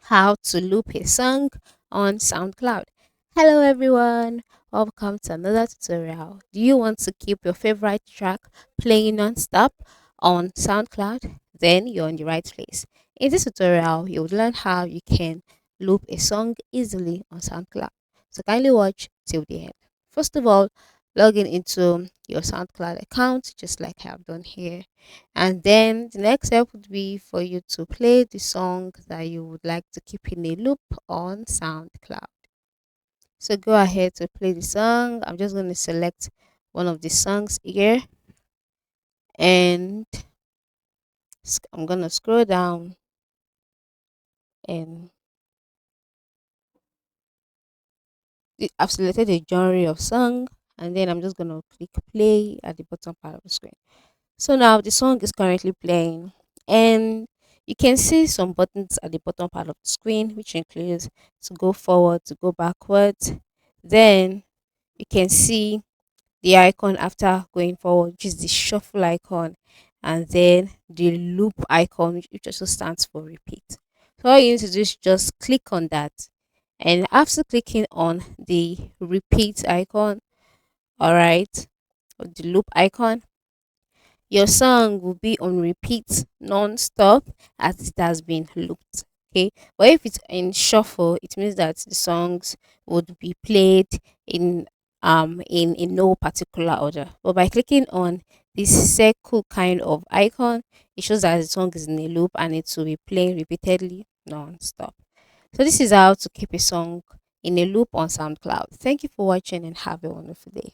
how to loop a song on SoundCloud. Hello everyone, welcome to another tutorial. Do you want to keep your favorite track playing non-stop on SoundCloud? Then you're in the right place. In this tutorial, you'll learn how you can loop a song easily on SoundCloud. So kindly watch till the end. First of all, log in into your SoundCloud account just like I've done here, and then the next step would be for you to play the song that you would like to keep in a loop on SoundCloud. So go ahead to play the song. I'm just going to select one of the songs here, and I'm going to scroll down, and I've selected a genre of song, and then I'm just going to click play at the bottom part of the screen. So now the song is currently playing, and you can see some buttons at the bottom part of the screen, which includes to go forward, to go backwards. Then you can see the icon after going forward, which is the shuffle icon, and then the loop icon, which also stands for repeat. So all you need to do is just click on that, and after clicking on the repeat icon, all right, or the loop icon, your song will be on repeat non-stop as it has been looped. Okay. But if it's in shuffle, it means that the songs would be played in in no particular order. But by clicking on this circle kind of icon, it shows that the song is in a loop and it will be playing repeatedly non-stop. So this is how to keep a song in a loop on SoundCloud. Thank you for watching and have a wonderful day.